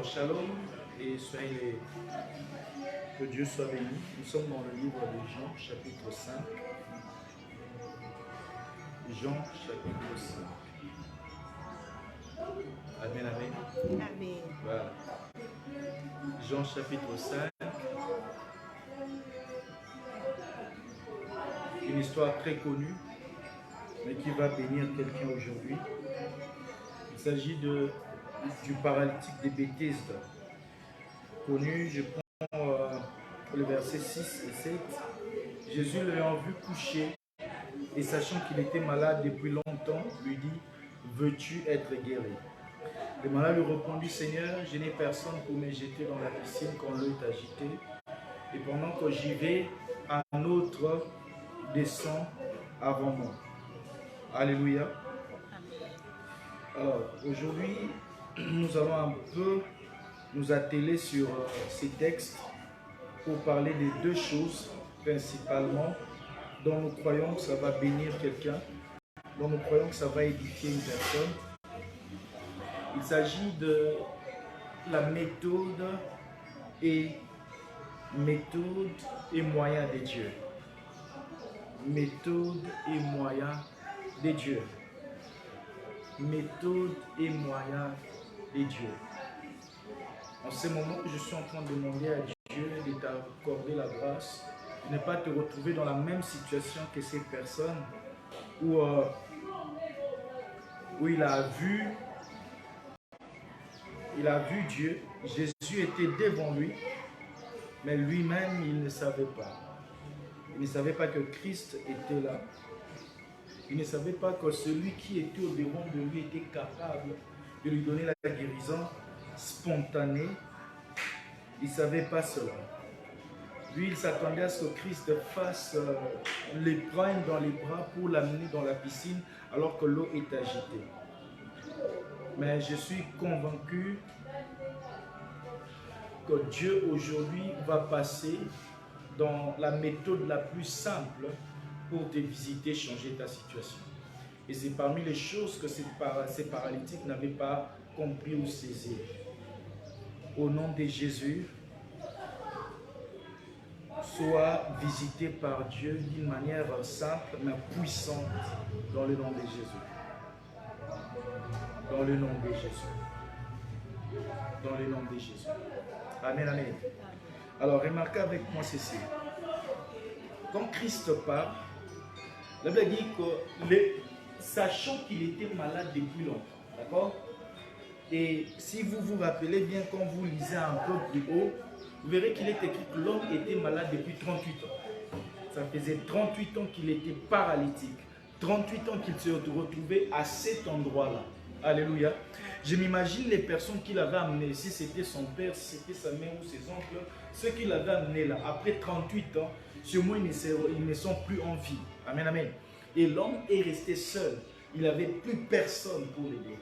Alors, shalom et soyez que Dieu soit béni. Nous sommes dans le livre de Jean, chapitre 5. Jean, chapitre 5. Amen, amen. Amen. Voilà. Jean, chapitre 5. Une histoire très connue, mais qui va bénir quelqu'un aujourd'hui. Il s'agit du paralytique de Bethesda. Connu, je prends le verset 6 et 7. Jésus l'ayant vu coucher et sachant qu'il était malade depuis longtemps, lui dit, veux-tu être guéri? Le malade lui répondit, Seigneur, je n'ai personne pour me jeter dans la piscine quand l'eau est agitée. Et pendant que j'y vais, un autre descend avant moi. Alléluia. Alors, aujourd'hui, nous allons un peu nous atteler sur ces textes pour parler des deux choses principalement dont nous croyons que ça va bénir quelqu'un, dont nous croyons que ça va édifier une personne. Il s'agit de la méthode et moyens de Dieu. Méthode et moyens de Dieu. Méthode et moyens de Dieu. En ce moment, je suis en train de demander à Dieu de t'accorder la grâce, de ne pas te retrouver dans la même situation que ces personnes où il a vu Dieu, Jésus était devant lui, mais lui-même, il ne savait pas. Il ne savait pas que Christ était là. Il ne savait pas que celui qui était au-devant de lui était capable de lui donner la guérison spontanée. Il ne savait pas cela. Lui, il s'attendait à ce que Christ les prenne dans les bras pour l'amener dans la piscine alors que l'eau est agitée. Mais je suis convaincu que Dieu aujourd'hui va passer dans la méthode la plus simple pour te visiter, changer ta situation. Et c'est parmi les choses que ces paralytiques n'avaient pas compris ou saisi. Au nom de Jésus, sois visité par Dieu d'une manière simple mais puissante dans le nom de Jésus. Dans le nom de Jésus. Dans le nom de Jésus. Amen, amen. Alors, remarquez avec moi ceci. Quand Christ parle, la Bible dit que sachant qu'il était malade depuis longtemps, d'accord? Et si vous vous rappelez bien, quand vous lisez un peu plus haut, vous verrez qu'il est écrit que l'homme était malade depuis 38 ans. Ça faisait 38 ans qu'il était paralytique. 38 ans qu'il se retrouvait à cet endroit-là. Alléluia. Je m'imagine les personnes qu'il avait amenées, si c'était son père, si c'était sa mère ou ses oncles, ceux qu'il avait amenés là, après 38 ans, sûrement ils ne sont plus en vie. Amen, amen. Et l'homme est resté seul. Il n'avait plus personne pour l'aider.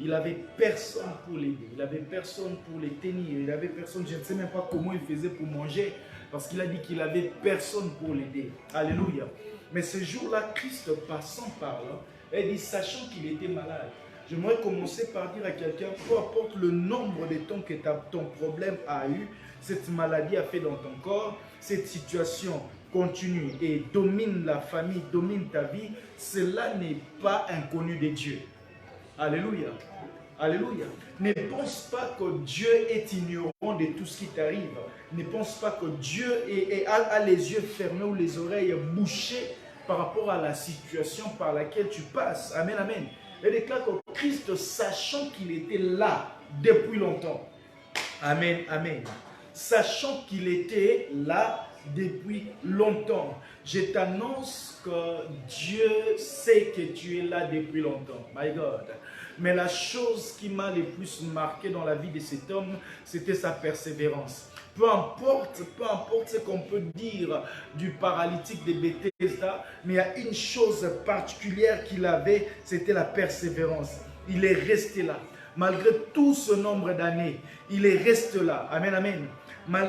Il n'avait personne pour l'aider. Il n'avait personne pour les tenir. Il n'avait personne, je ne sais même pas comment il faisait pour manger, parce qu'il a dit qu'il n'avait personne pour l'aider. Alléluia. Mais ce jour-là, Christ passant par là, il dit, sachant qu'il était malade, j'aimerais commencer par dire à quelqu'un, peu importe le nombre de temps que ton problème a eu, cette maladie a fait dans ton corps, cette situation continue et domine la famille, domine ta vie, cela n'est pas inconnu de Dieu. Alléluia. Alléluia. Ne pense pas que Dieu est ignorant de tout ce qui t'arrive. Ne pense pas que Dieu a les yeux fermés ou les oreilles bouchées par rapport à la situation par laquelle tu passes. Amen, amen. Et déclare que Christ, sachant qu'il était là depuis longtemps. Amen, amen. Sachant qu'il était là depuis longtemps. Je t'annonce que Dieu sait que tu es là depuis longtemps. My God. Mais la chose qui m'a le plus marqué dans la vie de cet homme, c'était sa persévérance. Peu importe ce qu'on peut dire du paralytique de Bethesda, mais il y a une chose particulière qu'il avait, c'était la persévérance. Il est resté là. Malgré tout ce nombre d'années, il est resté là. Amen, amen.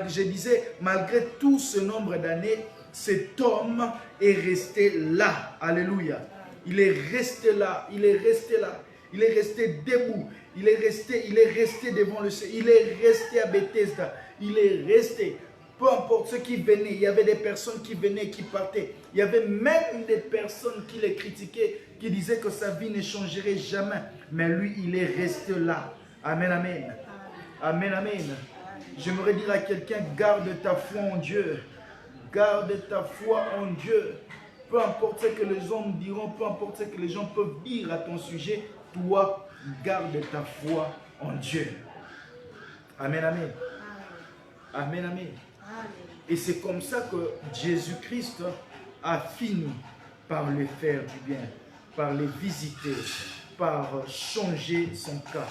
Je disais, malgré tout ce nombre d'années, cet homme est resté là. Alléluia. Il est resté là. Il est resté là. Il est resté debout. Il est resté devant le Seigneur. Il est resté à Bethesda. Il est resté. Peu importe ce qui venait, il y avait des personnes qui venaient, qui partaient. Il y avait même des personnes qui les critiquaient, qui disaient que sa vie ne changerait jamais. Mais lui, il est resté là. Amen, amen. Amen, amen. J'aimerais dire à quelqu'un, garde ta foi en Dieu. Garde ta foi en Dieu. Peu importe ce que les hommes diront, peu importe ce que les gens peuvent dire à ton sujet, toi, garde ta foi en Dieu. Amen, amen. Amen, amen. Et c'est comme ça que Jésus-Christ a fini par les faire du bien, par les visiter, par changer son cas.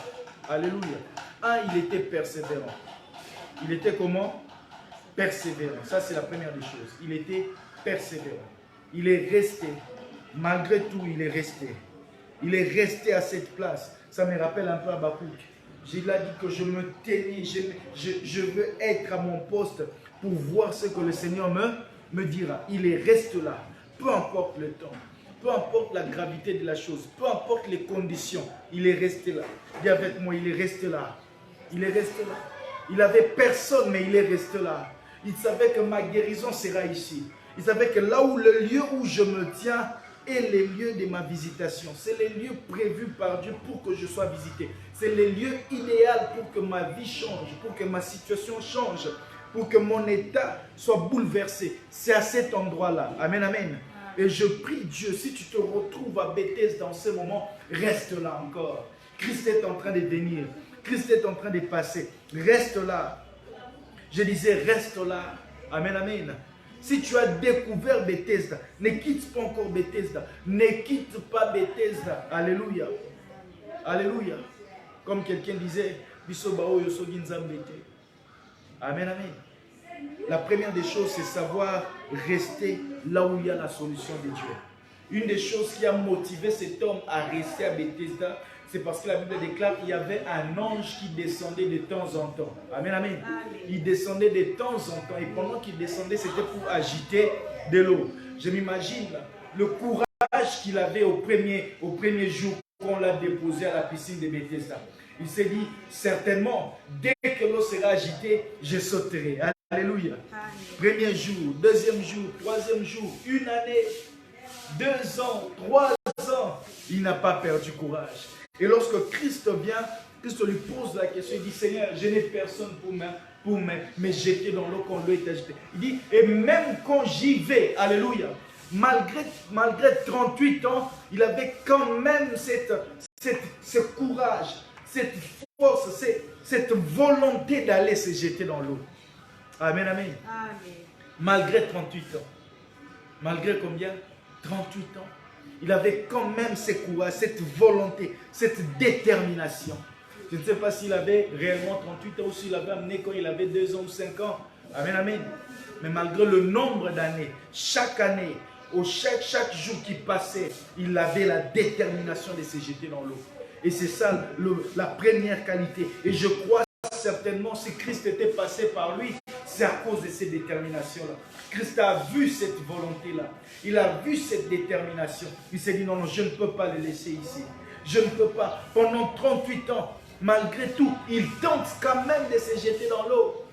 Alléluia. Il était persévérant. Il était comment? Persévérant. Ça, c'est la première des choses. Il était persévérant. Il est resté. Malgré tout, il est resté. Il est resté à cette place. Ça me rappelle un peu Habakkuk. J'ai dit que je me tenais, je veux être à mon poste pour voir ce que le Seigneur me dira. Il est resté là. Peu importe le temps. Peu importe la gravité de la chose. Peu importe les conditions. Il est resté là. Dis avec moi, il est resté là. Il est resté là. Il n'avait personne, mais il est resté là. Il savait que ma guérison sera ici. Il savait que là où le lieu où je me tiens est les lieux de ma visitation. C'est les lieux prévus par Dieu pour que je sois visité. C'est les lieux idéaux pour que ma vie change, pour que ma situation change, pour que mon état soit bouleversé. C'est à cet endroit-là. Amen, amen. Et je prie Dieu, si tu te retrouves à Bethesda dans ce moment, reste là encore. Christ est en train de venir. Christ est en train de passer. Reste là. Je disais, reste là. Amen, amen. Si tu as découvert Bethesda, ne quitte pas encore Bethesda. Ne quitte pas Bethesda. Alléluia. Alléluia. Comme quelqu'un disait, amen, amen. La première des choses, c'est savoir rester là où il y a la solution de Dieu. Une des choses qui a motivé cet homme à rester à Bethesda, c'est parce que la Bible déclare qu'il y avait un ange qui descendait de temps en temps. Amen, amen. Il descendait de temps en temps. Et pendant qu'il descendait, c'était pour agiter de l'eau. Je m'imagine le courage qu'il avait au premier jour qu'on l'a déposé à la piscine de Bethesda. Il s'est dit, certainement, dès que l'eau sera agitée, je sauterai. Alléluia. Premier jour, deuxième jour, troisième jour, une année, 2 ans, 3 ans, il n'a pas perdu courage. Et lorsque Christ vient, Christ lui pose la question, il dit, Seigneur, je n'ai personne pour me jeter dans l'eau quand l'eau est agitée. Il dit, et même quand j'y vais, alléluia, malgré 38 ans, il avait quand même ce courage, cette force, cette volonté d'aller se jeter dans l'eau. Amen, amen. Malgré 38 ans. Malgré combien? 38 ans. Il avait quand même ce courage, cette volonté, cette détermination. Je ne sais pas s'il avait réellement 38 ans ou s'il avait amené quand il avait 2 ans ou 5 ans. Amen, amen. Mais malgré le nombre d'années, chaque année, ou chaque jour qui passait, il avait la détermination de se jeter dans l'eau. Et c'est ça la première qualité. Et je crois certainement, si Christ était passé par lui, c'est à cause de cette détermination-là. Christ a vu cette volonté-là. Il a vu cette détermination. Il s'est dit, non, non, je ne peux pas le laisser ici. Je ne peux pas. Pendant 38 ans, malgré tout, il tente quand même de se jeter dans l'eau.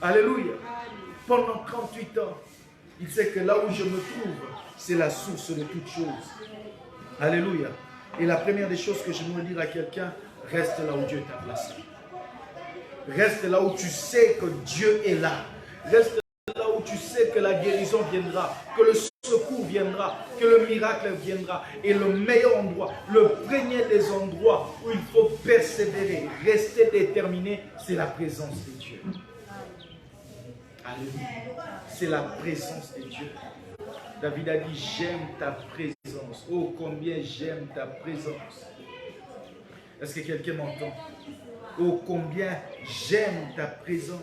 Alléluia. Pendant 38 ans, il sait que là où je me trouve, c'est la source de toutes choses. Alléluia. Et la première des choses que je veux dire à quelqu'un, reste là où Dieu t'a placé. Reste là où tu sais que Dieu est là. Reste là où tu sais que la guérison viendra, que le secours viendra, que le miracle viendra. Et le meilleur endroit, le premier des endroits où il faut persévérer, rester déterminé, c'est la présence de Dieu. Alléluia. C'est la présence de Dieu. David a dit, j'aime ta présence. Oh, combien j'aime ta présence. Est-ce que quelqu'un m'entend? Oh, combien j'aime ta présence.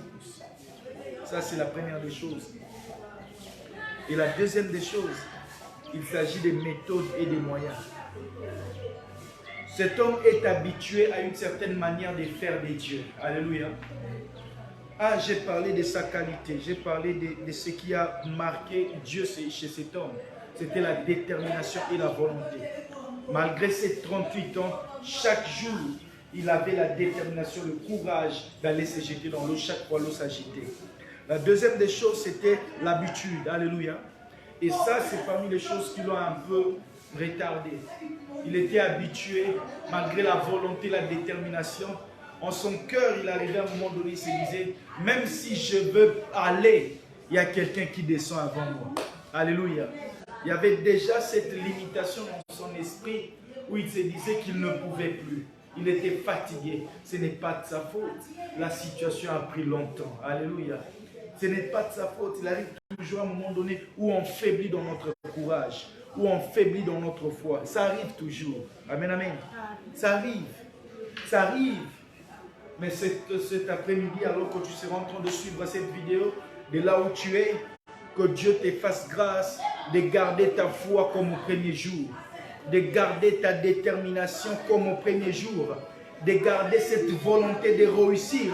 Ça, c'est la première des choses. Et la deuxième des choses, il s'agit des méthodes et des moyens. Cet homme est habitué à une certaine manière de faire des dieux. Alléluia. J'ai parlé de sa qualité. J'ai parlé de ce qui a marqué Dieu chez cet homme. C'était la détermination et la volonté. malgré ses 38 ans, chaque jour, il avait la détermination, le courage d'aller se jeter dans l'eau chaque fois l'eau s'agitait. La deuxième des choses, c'était l'habitude. Alléluia. Et ça, c'est parmi les choses qui l'ont un peu retardé. Il était habitué, malgré la volonté, la détermination. En son cœur, il arrivait à un moment donné, il se disait, même si je veux aller, il y a quelqu'un qui descend avant moi. Alléluia. Il y avait déjà cette limitation dans son esprit où il se disait qu'il ne pouvait plus. Il était fatigué. Ce n'est pas de sa faute. La situation a pris longtemps. Alléluia. Ce n'est pas de sa faute. Il arrive toujours à un moment donné où on faiblit dans notre courage, où on faiblit dans notre foi. Ça arrive toujours. Amen, amen. Ça arrive. Ça arrive. Mais cet après-midi, alors que tu seras en train de suivre cette vidéo, de là où tu es, que Dieu te fasse grâce de garder ta foi comme au premier jour, de garder ta détermination comme au premier jour, de garder cette volonté de réussir,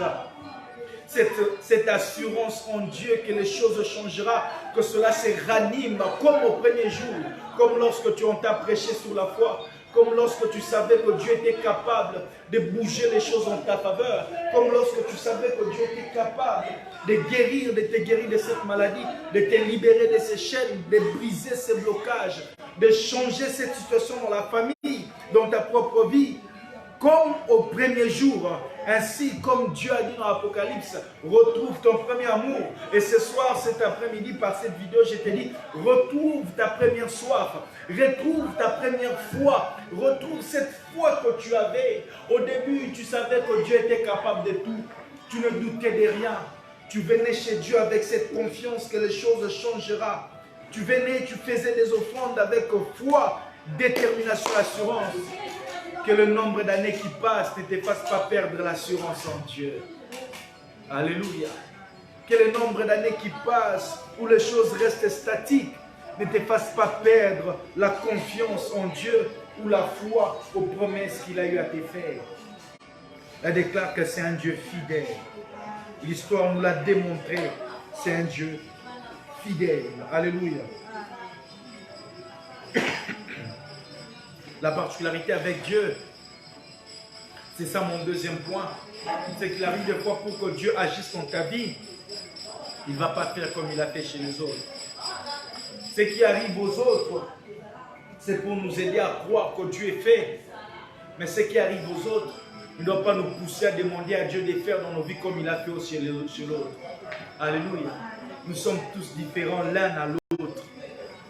cette assurance en Dieu que les choses changeront, que cela se ranime comme au premier jour, comme lorsque tu t'a prêché sur la foi, comme lorsque tu savais que Dieu était capable de bouger les choses en ta faveur, comme lorsque tu savais que Dieu était capable de te guérir de cette maladie, de te libérer de ces chaînes, de briser ces blocages, de changer cette situation dans la famille, dans ta propre vie, comme au premier jour. Ainsi, comme Dieu a dit dans l'Apocalypse, retrouve ton premier amour. Et ce soir, cet après-midi, par cette vidéo, je te dis, retrouve ta première soif, retrouve ta première foi, retrouve cette foi que tu avais. Au début, tu savais que Dieu était capable de tout. Tu ne doutais de rien. Tu venais chez Dieu avec cette confiance que les choses changeront. Tu venais, tu faisais des offrandes avec foi, détermination, assurance. Que le nombre d'années qui passent ne te fasse pas perdre l'assurance en Dieu. Alléluia. Que le nombre d'années qui passent où les choses restent statiques ne te fasse pas perdre la confiance en Dieu ou la foi aux promesses qu'il a eu à te faire. Elle déclare que c'est un Dieu fidèle. L'histoire nous l'a démontré. C'est un Dieu fidèle. Alléluia. La particularité avec Dieu, c'est ça mon deuxième point, c'est qu'il arrive des fois pour que Dieu agisse dans ta vie, il ne va pas faire comme il a fait chez les autres. Ce qui arrive aux autres, c'est pour nous aider à croire que Dieu est fait. Mais ce qui arrive aux autres ne doit pas nous pousser à demander à Dieu de faire dans nos vies comme il a fait aussi chez l'autre. Alléluia. Nous sommes tous différents l'un à l'autre.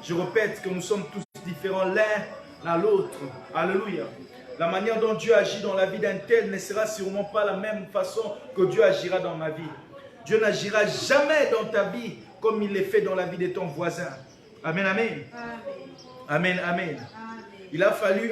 Je répète que nous sommes tous différents l'un à l'autre. Alléluia. La manière dont Dieu agit dans la vie d'un tel ne sera sûrement pas la même façon que Dieu agira dans ma vie. Dieu n'agira jamais dans ta vie comme il le fait dans la vie de ton voisin. Amen, amen. Amen, amen. Il a fallu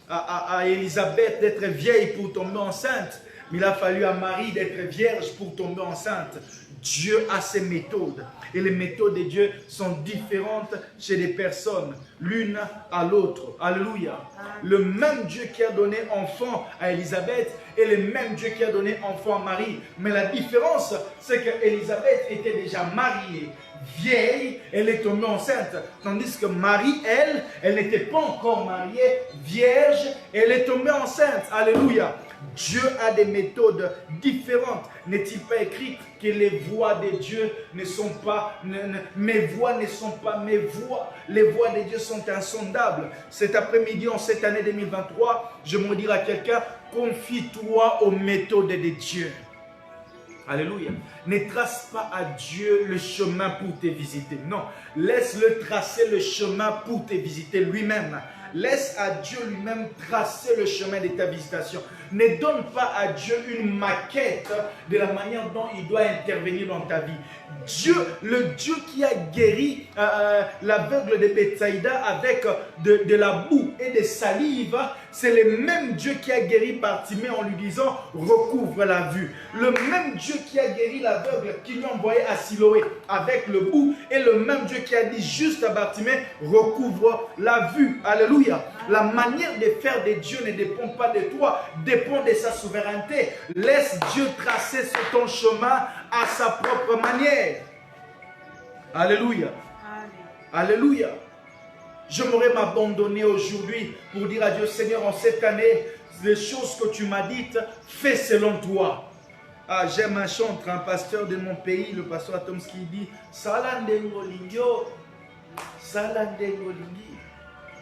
à Élisabeth d'être vieille pour tomber enceinte. Mais il a fallu à Marie d'être vierge pour tomber enceinte. Dieu a ses méthodes. Et les méthodes de Dieu sont différentes chez les personnes, l'une à l'autre. Alléluia. Le même Dieu qui a donné enfant à Élisabeth est le même Dieu qui a donné enfant à Marie. Mais la différence, c'est qu'Élisabeth était déjà mariée, vieille, elle est tombée enceinte. Tandis que Marie, elle n'était pas encore mariée, vierge, elle est tombée enceinte. Alléluia. Dieu a des méthodes différentes. N'est-il pas écrit que les voies de Dieu ne sont pas, mes voies ne sont pas mes voies. Les voies de Dieu sont insondables. Cet après-midi, en cette année 2023, je me dirai à quelqu'un, confie-toi aux méthodes de Dieu. Alléluia. Ne trace pas à Dieu le chemin pour te visiter. Non, laisse-le tracer le chemin pour te visiter lui-même. Laisse à Dieu lui-même tracer le chemin de ta visitation. Ne donne pas à Dieu une maquette de la manière dont il doit intervenir dans ta vie. Dieu, le Dieu qui a guéri l'aveugle de Bethsaïda avec de la boue et des salives, c'est le même Dieu qui a guéri Bartimée en lui disant « recouvre la vue ». Le même Dieu qui a guéri l'aveugle qui lui a envoyé à Siloé avec le bout est le même Dieu qui a dit juste à Bartimée « recouvre la vue ». Alléluia. La manière de faire de Dieu ne dépend pas de toi, dépend de sa souveraineté. Laisse Dieu tracer sur ton chemin à sa propre manière. Alléluia. Alléluia. Je m'aurais m'abandonner aujourd'hui pour dire à Dieu, Seigneur, en cette année, les choses que tu m'as dites, fais selon toi. Ah, j'aime un chantre, un pasteur de mon pays, le pasteur Atomski, dit Salandengolingyo, Salandengolingyo.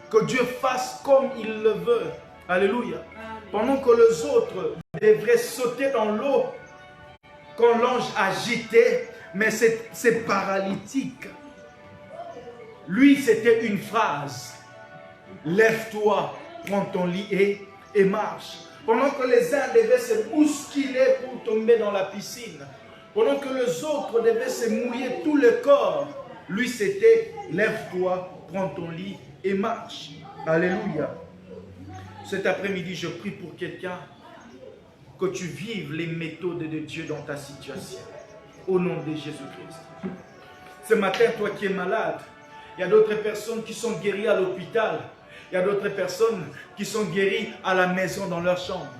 Que Dieu fasse comme il le veut. Alléluia. Pendant que les autres devraient sauter dans l'eau quand l'ange agitait, mais c'est paralytique. Lui, c'était une phrase. Lève-toi, prends ton lit et marche. Pendant que les uns devaient se bousculer pour tomber dans la piscine. Pendant que les autres devaient se mouiller tout le corps. Lui, c'était lève-toi, prends ton lit et marche. Alléluia. Cet après-midi, je prie pour quelqu'un que tu vives les méthodes de Dieu dans ta situation. Au nom de Jésus-Christ. Ce matin, toi qui es malade, il y a d'autres personnes qui sont guéries à l'hôpital. Il y a d'autres personnes qui sont guéries à la maison dans leur chambre.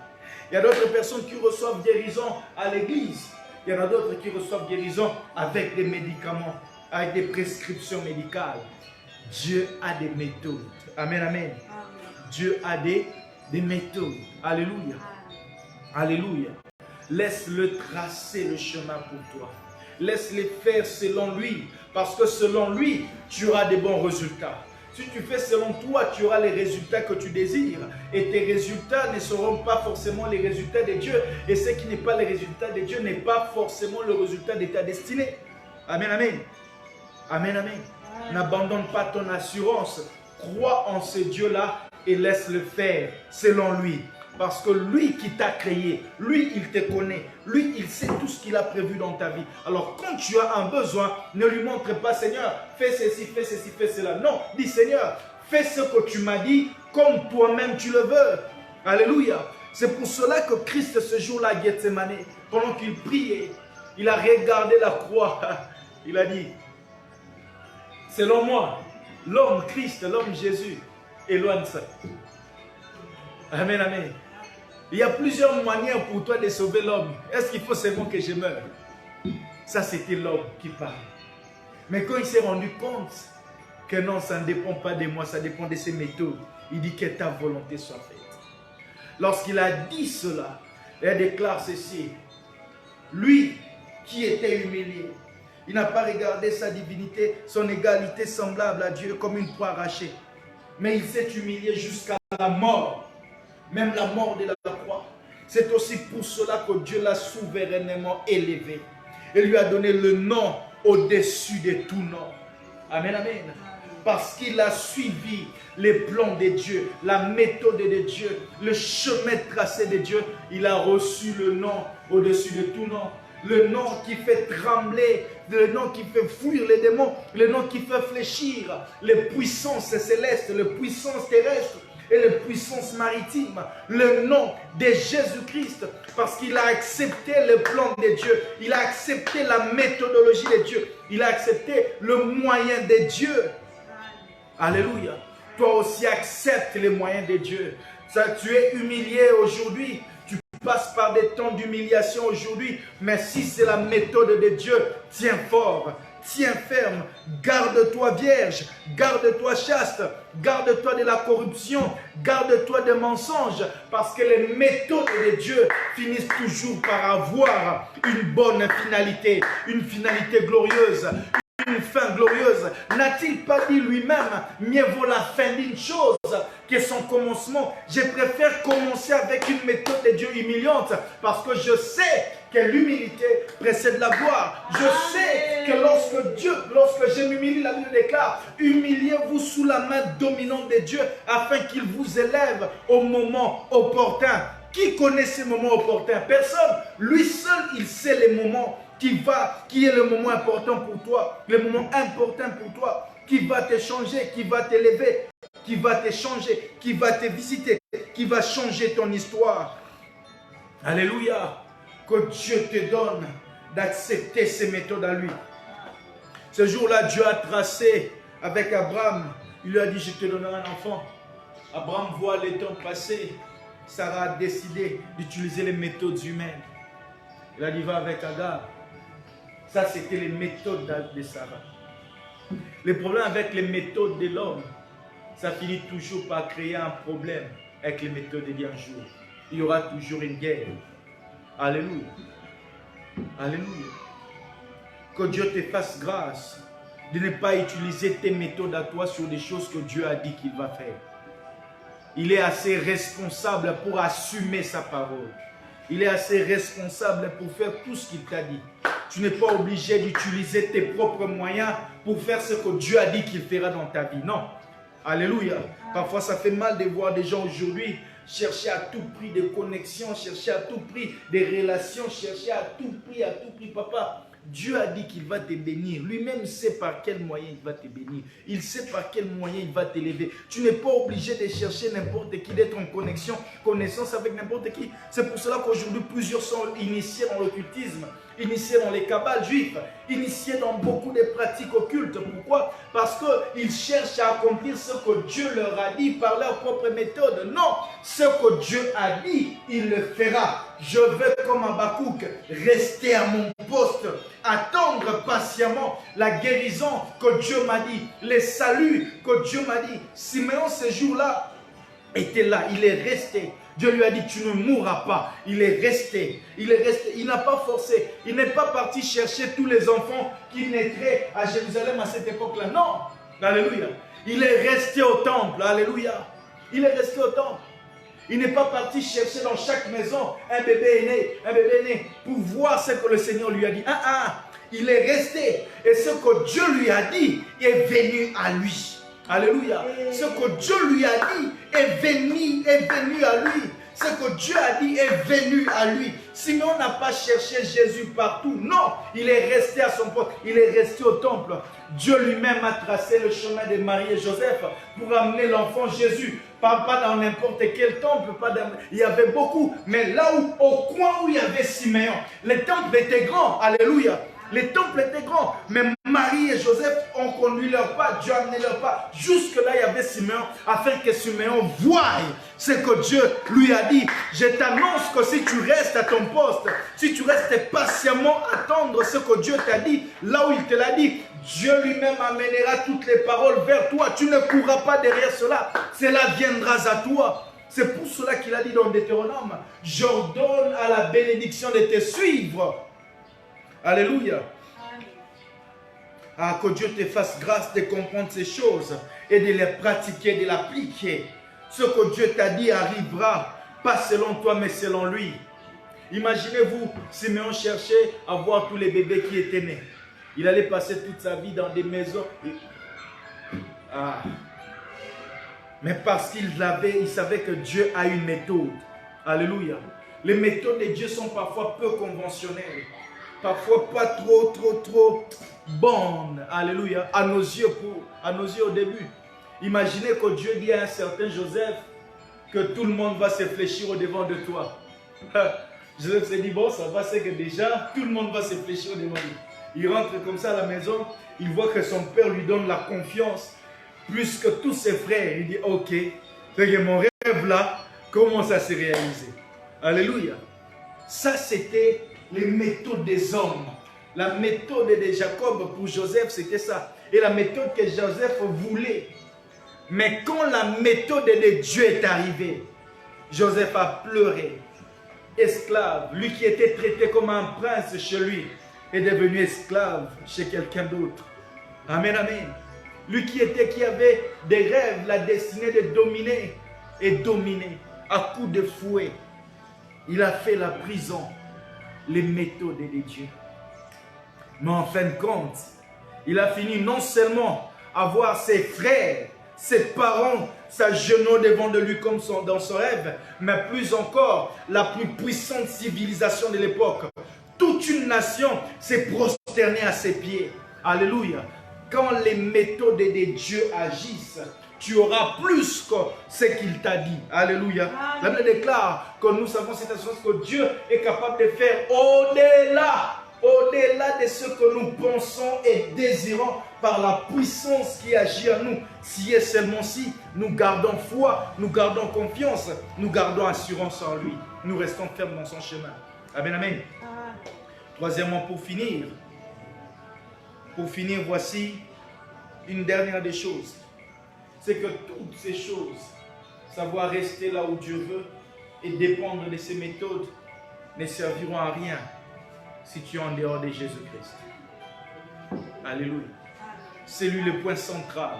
Il y a d'autres personnes qui reçoivent guérison à l'église. Il y en a d'autres qui reçoivent guérison avec des médicaments, avec des prescriptions médicales. Dieu a des méthodes. Amen, amen. Dieu a des méthodes. Alléluia. Alléluia. Laisse-le tracer le chemin pour toi. Laisse-les faire selon lui. Parce que selon lui, tu auras des bons résultats. Si tu fais selon toi, tu auras les résultats que tu désires. Et tes résultats ne seront pas forcément les résultats de Dieu. Et ce qui n'est pas les résultats de Dieu n'est pas forcément le résultat de ta destinée. Amen, amen. Amen, amen. N'abandonne pas ton assurance. Crois en ce Dieu-là et laisse-le faire selon lui. Parce que lui qui t'a créé, lui il te connaît, lui il sait tout ce qu'il a prévu dans ta vie. Alors quand tu as un besoin, ne lui montre pas Seigneur, fais ceci, fais cela. Non, dis Seigneur, fais ce que tu m'as dit comme toi-même tu le veux. Alléluia. C'est pour cela que Christ ce jour-là à Gethsemane, pendant qu'il priait, il a regardé la croix. Il a dit, selon moi, l'homme Christ, l'homme Jésus, éloigne ça. Amen, amen. Il y a plusieurs manières pour toi de sauver l'homme. Est-ce qu'il faut seulement que je meure? Ça, c'était l'homme qui parle. Mais quand il s'est rendu compte que non, ça ne dépend pas de moi, ça dépend de ses méthodes, il dit que ta volonté soit faite. Lorsqu'il a dit cela, il déclare ceci. Lui qui était humilié, il n'a pas regardé sa divinité, son égalité semblable à Dieu comme une proie arrachée. Mais il s'est humilié jusqu'à la mort. Même la mort de la croix. C'est aussi pour cela que Dieu l'a souverainement élevé. Et lui a donné le nom au-dessus de tout nom. Amen, amen. Parce qu'il a suivi les plans de Dieu, la méthode de Dieu, le chemin tracé de Dieu. Il a reçu le nom au-dessus de tout nom. Le nom qui fait trembler, le nom qui fait fuir les démons, le nom qui fait fléchir les puissances célestes, les puissances terrestres et les puissances maritimes, le nom de Jésus-Christ, parce qu'il a accepté le plan de Dieu, il a accepté la méthodologie de Dieu, il a accepté le moyen de Dieu. Alléluia. Toi aussi accepte les moyens de Dieu. Ça, tu es humilié aujourd'hui, tu passes par des temps d'humiliation aujourd'hui, mais si c'est la méthode de Dieu, tiens fort. Tiens ferme, garde-toi vierge, garde-toi chaste, garde-toi de la corruption, garde-toi des mensonges, parce que les méthodes de Dieu finissent toujours par avoir une bonne finalité, une finalité glorieuse, une fin glorieuse. N'a-t-il pas dit lui-même, mieux vaut la fin d'une chose que son commencement? Je préfère commencer avec une méthode de Dieu humiliante, parce que je sais que l'humilité précède la gloire. Je sais que lorsque je m'humilie, la Bible déclare, humiliez-vous sous la main dominante de Dieu afin qu'il vous élève au moment opportun. Qui connaît ces moments opportuns? Personne. Lui seul, il sait les moments qui est le moment important pour toi, le moment important pour toi, qui va te changer, qui va t'élever, qui va te changer, qui va te visiter, qui va changer ton histoire. Alléluia. Que Dieu te donne d'accepter ces méthodes à lui. Ce jour-là, Dieu a tracé avec Abraham. Il lui a dit, je te donnerai un enfant. Abraham voit les temps passer. Sarah a décidé d'utiliser les méthodes humaines. Il a dit, va avec Agar. Ça, c'était les méthodes de Sarah. Le problème avec les méthodes de l'homme, ça finit toujours par créer un problème avec les méthodes de Dieu un jour. Il y aura toujours une guerre. Alléluia. Alléluia. Que Dieu te fasse grâce de ne pas utiliser tes méthodes à toi sur des choses que Dieu a dit qu'il va faire. Il est assez responsable pour assumer sa parole. Il est assez responsable pour faire tout ce qu'il t'a dit. Tu n'es pas obligé d'utiliser tes propres moyens pour faire ce que Dieu a dit qu'il fera dans ta vie. Non. Alléluia. Parfois, ça fait mal de voir des gens aujourd'hui chercher à tout prix des connexions, chercher à tout prix des relations, chercher à tout prix, papa. Dieu a dit qu'il va te bénir. Lui-même sait par quel moyen il va te bénir. Il sait par quel moyen il va t'élever. Tu n'es pas obligé de chercher n'importe qui, d'être en connexion, connaissance avec n'importe qui. C'est pour cela qu'aujourd'hui, plusieurs sont initiés dans l'occultisme, initiés dans les cabales juifs, initiés dans beaucoup de pratiques occultes. Pourquoi? Parce qu'ils cherchent à accomplir ce que Dieu leur a dit par leur propre méthode. Non, ce que Dieu a dit, il le fera. Je veux, comme Habakkuk, rester à mon poste, attendre patiemment la guérison que Dieu m'a dit, les saluts que Dieu m'a dit. Simeon, ce jour-là, était là, il est resté. Dieu lui a dit, tu ne mourras pas. Il est resté. Il est resté. Il n'a pas forcé. Il n'est pas parti chercher tous les enfants qui naîtraient à Jérusalem à cette époque-là. Non. Alléluia. Il est resté au temple. Alléluia. Il est resté au temple. Il n'est pas parti chercher dans chaque maison un bébé né pour voir ce que le Seigneur lui a dit. Il est resté. Et ce que Dieu lui a dit est venu à lui. Alléluia. Ce que Dieu lui a dit est venu à lui. Ce que Dieu a dit est venu à lui. Simeon n'a pas cherché Jésus partout. Non, il est resté à son poste. Il est resté au temple. Dieu lui-même a tracé le chemin de Marie et Joseph pour amener l'enfant Jésus. Pas dans n'importe quel temple. Il y avait beaucoup. Mais là où, au coin où il y avait Simeon, le temple était grand. Alléluia. Les temples étaient grands, mais Marie et Joseph ont conduit leur pas, Dieu a amené leur pas. Jusque là, il y avait Simeon, afin que Simeon voie ce que Dieu lui a dit. Je t'annonce que si tu restes à ton poste, si tu restes patiemment attendre ce que Dieu t'a dit, là où il te l'a dit, Dieu lui-même amènera toutes les paroles vers toi. Tu ne courras pas derrière cela, cela viendra à toi. C'est pour cela qu'il a dit dans Deutéronome, j'ordonne à la bénédiction de te suivre. Alléluia. Que Dieu te fasse grâce de comprendre ces choses et de les pratiquer, de l'appliquer. Ce que Dieu t'a dit arrivera, pas selon toi, mais selon lui. Imaginez-vous, Simeon cherchait à voir tous les bébés qui étaient nés. Il allait passer toute sa vie dans des maisons. Mais parce qu'il savait que Dieu a une méthode. Alléluia. Les méthodes de Dieu sont parfois peu conventionnelles. Parfois pas trop bonnes, alléluia, à nos yeux au début. Imaginez que Dieu dit à un certain Joseph que tout le monde va se fléchir au devant de toi. Joseph s'est dit, bon, ça va, c'est que déjà, tout le monde va se fléchir au devant de lui. Il rentre comme ça à la maison, il voit que son père lui donne la confiance, plus que tous ses frères. Il dit, ok, c'est que mon rêve là commence à se réaliser. Alléluia. Ça, c'était les méthodes des hommes. La méthode de Jacob pour Joseph, c'était ça. Et la méthode que Joseph voulait. Mais quand la méthode de Dieu est arrivée, Joseph a pleuré. Esclave, lui qui était traité comme un prince chez lui, est devenu esclave chez quelqu'un d'autre. Amen, amen. Lui qui avait des rêves, la destinée de dominer et dominer à coups de fouet. Il a fait la prison. Les méthodes de Dieu. Mais en fin de compte, il a fini non seulement à voir ses frères, ses parents s'agenouiller devant de lui comme dans son rêve, mais plus encore, la plus puissante civilisation de l'époque. Toute une nation s'est prosternée à ses pieds. Alléluia. Quand les méthodes de Dieu agissent, tu auras plus que ce qu'il t'a dit. Alléluia. La Bible déclare que nous savons cette chose que Dieu est capable de faire au-delà de ce que nous pensons et désirons par la puissance qui agit en nous. Si et seulement si nous gardons foi, nous gardons confiance, nous gardons assurance en lui. Nous restons fermes dans son chemin. Amen, amen. Troisièmement, pour finir, voici une dernière des choses. c'est que toutes ces choses, savoir rester là où Dieu veut et dépendre de ses méthodes, ne serviront à rien si tu es en dehors de Jésus-Christ. Alléluia. C'est lui le point central.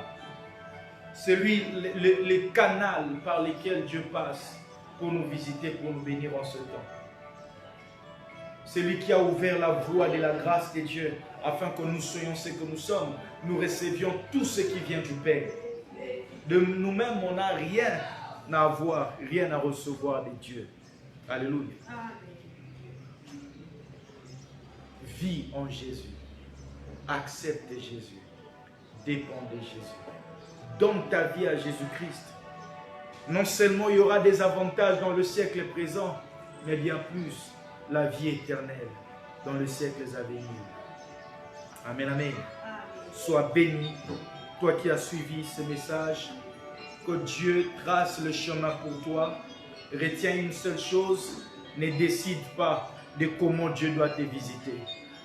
C'est lui le canal par lequel Dieu passe pour nous visiter, pour nous bénir en ce temps. C'est lui qui a ouvert la voie de la grâce de Dieu afin que nous soyons ce que nous sommes. Nous recevions tout ce qui vient du Père. De nous-mêmes, on n'a rien à avoir, rien à recevoir de Dieu. Alléluia. Vis en Jésus. Accepte Jésus. Dépends de Jésus. Donne ta vie à Jésus-Christ. Non seulement il y aura des avantages dans le siècle présent, mais bien plus la vie éternelle dans les siècles à venir. Amen, amen. Sois béni, toi qui as suivi ce message, que Dieu trace le chemin pour toi. Retiens une seule chose, ne décide pas de comment Dieu doit te visiter.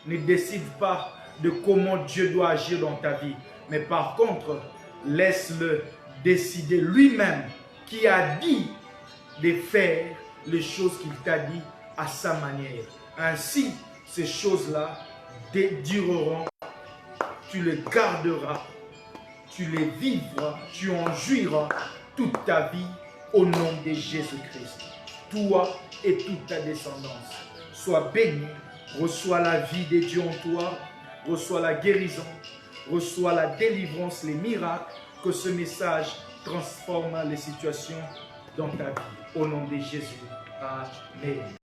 Ne décide pas de comment Dieu doit agir dans ta vie. Mais par contre, laisse-le décider lui-même qui a dit de faire les choses qu'il t'a dit à sa manière. Ainsi, ces choses-là dureront, tu les garderas, tu les vivras, tu en jouiras toute ta vie au nom de Jésus-Christ. Toi et toute ta descendance. Sois béni, reçois la vie de Dieu en toi, reçois la guérison, reçois la délivrance, les miracles, que ce message transforme les situations dans ta vie. Au nom de Jésus. Amen.